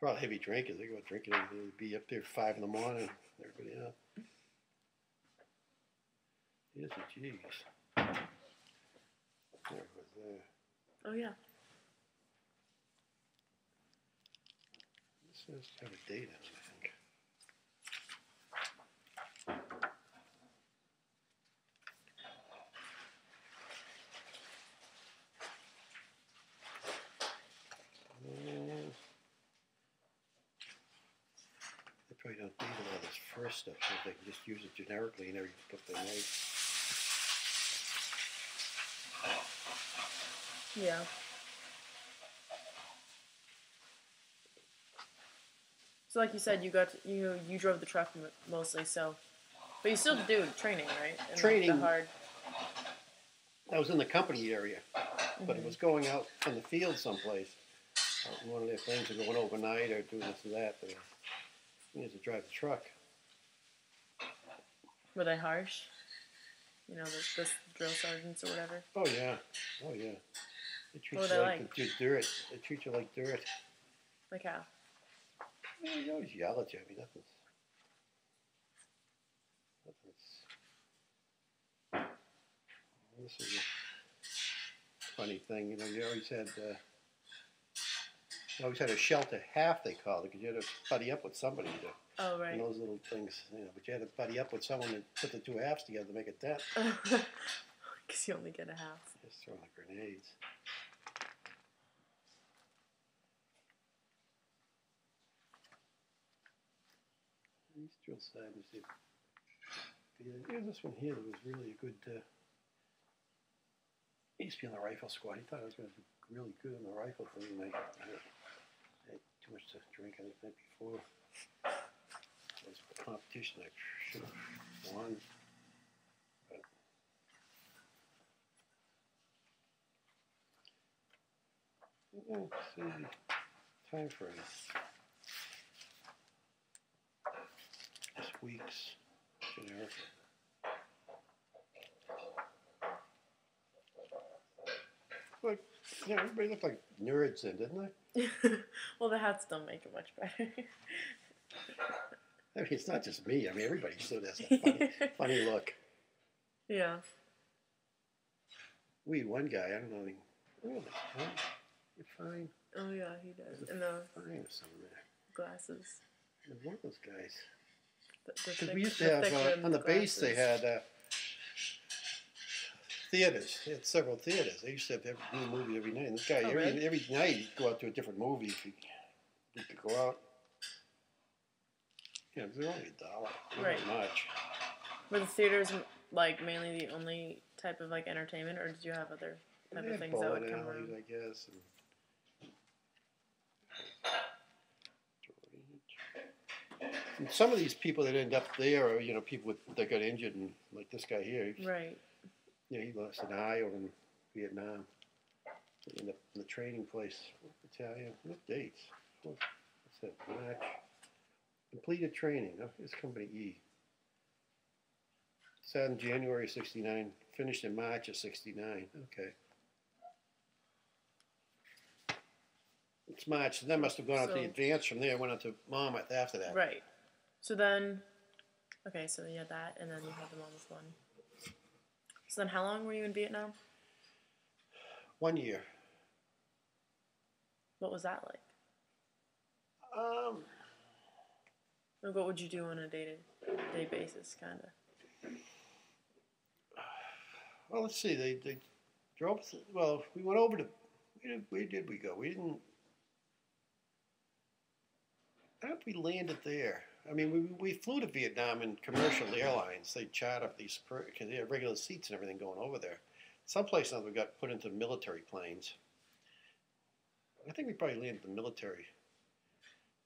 Probably heavy drinkers. They go drinking. They'd be up there at 5 in the morning. Everybody out. Here's a G's. There it was there. Oh yeah. This has to have a date on it, I think. They probably don't need all this first stuff, so they can just use it generically and never put the name. Yeah. So like you said, you drove the truck mostly, so, but you still do training, right? And Training. Like the hard. I was in the company area, but it was going out in the field someplace. One of their things are going overnight or doing this and that. But you need to drive the truck. Were they harsh? You know, the drill sergeants or whatever. Oh yeah, oh yeah. They treat What you were they like dirt. They treat you like dirt. Like how? They always yell at you. I mean, nothing's. This is a funny thing, you know. You always had a shelter half, they called it, because you had to buddy up with somebody to. Oh right. And those little things, you know. But you had to buddy up with someone and put the two halves together to make a dent. Because you only get a half. Just throwing the grenades. These drill sergeants, here's this one here that was really a good. He used to be on the rifle squad. He thought I was going to do really good in the rifle thing. And I had too much to drink, I think, the night before. It was a competition I should have won. But let's see, time frame. This week's generic. Look, you know, everybody looked like nerds then, didn't they? Well, the hats don't make it much better. I mean, it's not just me. I mean, everybody still has a funny, funny look. Yeah. We had one guy, I don't know, really, huh? You're fine. Oh yeah, he does. And the fine or something there. glasses. And one of those guys. Because we used to have, on the base, they had theaters. They had several theaters. They used to have a new movie every night. And this guy, every night, he'd go out to a different movie if he could go out. Yeah, they're only $1. Right. Not much. Were the theaters like mainly the only type of like entertainment, or did you have other type of things that would come around? I guess. And some of these people that end up there are, you know, people that got injured, and like this guy here. Right. Yeah, he lost an eye over in Vietnam. He ended up in the training place. Battalion. What dates? What's that? March. Completed training. Oh, here's Company E. Started in January of '69. Finished in March of '69. Okay. It's March. Then must have gone on to the advance from there. Went on to Monmouth after that. Right. So then, okay, so you had that, and then you had the Monmouth one. So then how long were you in Vietnam? 1 year. What was that like? Like what would you do on a day-to-day basis, kind of? Well, let's see. They drove. Well, we went over to. Where did we go? We didn't. I don't think we landed there. I mean, we flew to Vietnam in commercial airlines. They charter these because they have regular seats and everything going over there. Someplace now we got put into military planes. I think we probably landed the military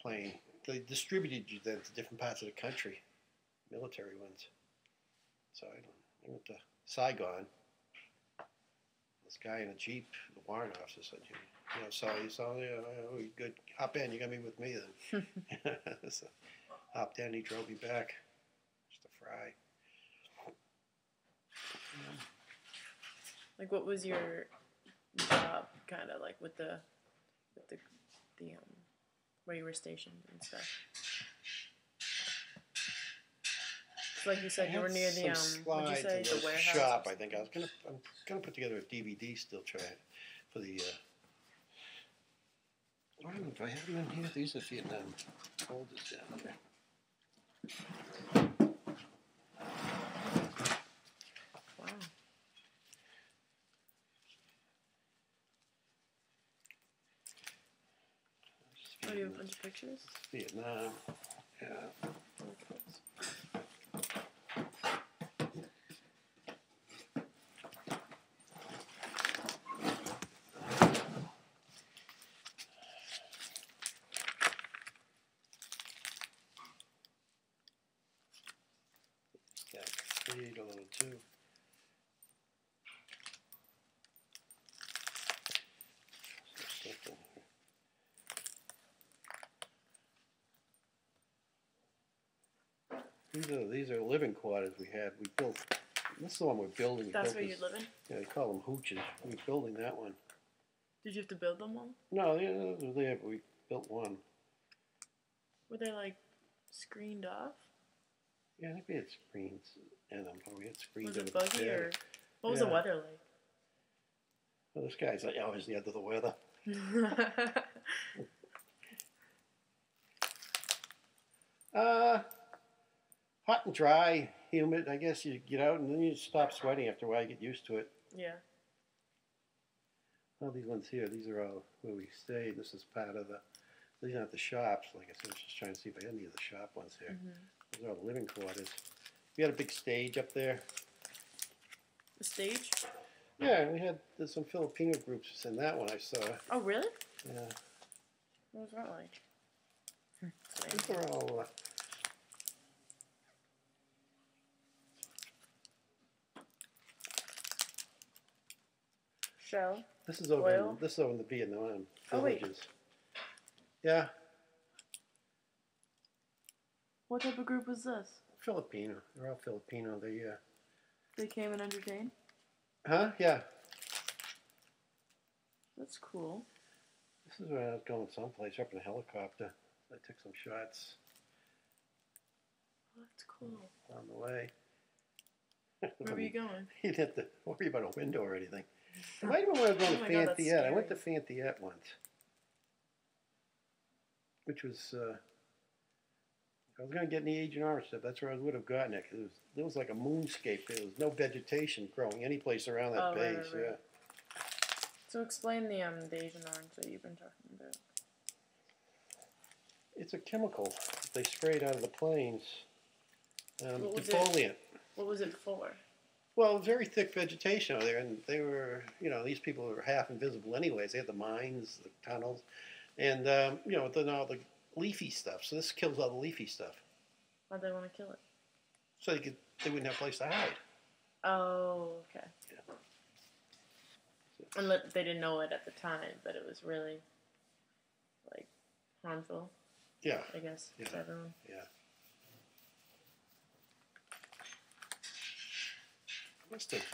plane. They distributed you then to different parts of the country, military ones. So I went to Saigon. This guy in a Jeep, the warrant officer said, you know, so yeah, good. Hop in, you're going to be with me then. So, hopped in, he drove me back. Just a fry. Like, what was your job, kind of, like, with the where you were stationed and stuff. So like you said, you were near the what'd you say, the warehouse shop. I think I'm gonna put together a DVD still try it for the. I don't know if I have them in here. These are Vietnam folders down there. Wow. Oh, you have a bunch of pictures? Vietnam. Yeah. Ch.3 too. These are living quarters we had. We built. This is the one we're building. That's where you're living? Yeah, they call them hooches. We're building that one. Did you have to build them all? No, those were there, but we built one. Were they like screened off? Yeah, I think we had screens in them. We had screens. Was it buggy or what was the weather like? Well, this guy's like obviously under the weather. Hot and dry, humid. I guess you get out and then you stop sweating after a while. You get used to it. Yeah. All these ones here, these are all where we stayed. This is part of the. These aren't the shops. Like I said, I was just trying to see if I had any of the shop ones here. Those are all the living quarters. We had a big stage up there. The stage? Yeah, we had some Filipino groups in that one I saw. Oh, really? Yeah. What was that like? These are all. Shell. This is over. In the Vietnam villages. Oh, wait. Yeah. What type of group was this? Filipino. They're all Filipino. They came and entertained? Huh? Yeah. That's cool. This is where I was going someplace up in a helicopter. I took some shots. Oh, that's cool. On the way. Where were you going? You didn't have to worry about a window or anything. It might have been when I was going to Fanthiette. I went to Fanthiette once. Which was, I was going to get in the Agent Orange stuff. That's where I would have gotten it. Cause there was like a moonscape. There was no vegetation growing any place around that base. Right. Yeah. So explain the Agent Orange that you've been talking about. It's a chemical that they sprayed out of the planes. Defoliant. What was it for? Well, very thick vegetation out there, and they were, these people were half invisible anyways. They had the mines, the tunnels, and, then all the leafy stuff. So this kills all the leafy stuff. Why'd they want to kill it? So they wouldn't have a place to hide. Oh, okay. Yeah. And they didn't know it at the time, but it was really, like, harmful. Yeah. I guess to everyone. Yeah. Must have.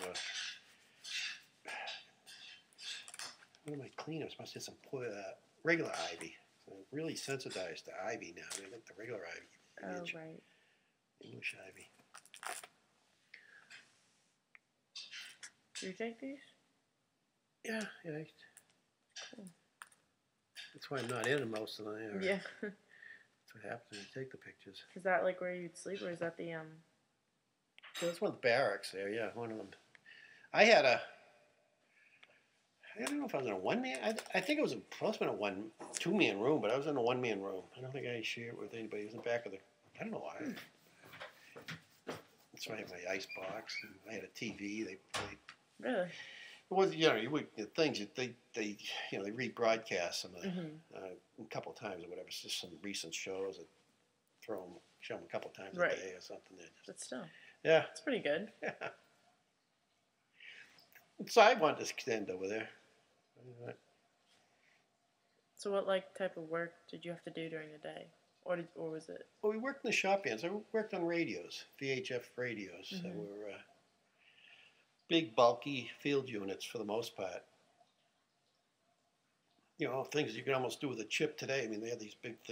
One of my cleanups must have some regular ivy. So I'm really sensitized to ivy now. I think the regular ivy. Oh, right. English ivy. Do you take these? Yeah. Cool. That's why I'm not in most of them. Yeah. That's what happens when you take the pictures. Is that like where you'd sleep, or is that the That's one of the barracks there. Yeah, one of them. I don't know if I was in a one-man. I think it was supposed to be a two-man room, but I was in a one-man room. I don't think I shared it with anybody. It was in the back of the. I don't know why. That's why I had my ice box. And I had a TV. They played. Really? It was the things that they rebroadcast some of the, a couple times or whatever. It's just some recent shows that show them a couple times a day or something. But still. Yeah. It's pretty good. Yeah. So I wanted to extend over there. So what type of work did you have to do during the day? Or was it? Well, we worked in the shop hands. I worked on radios, VHF radios. Mm-hmm. That were big, bulky field units for the most part. things you can almost do with a chip today. I mean, they have these big things.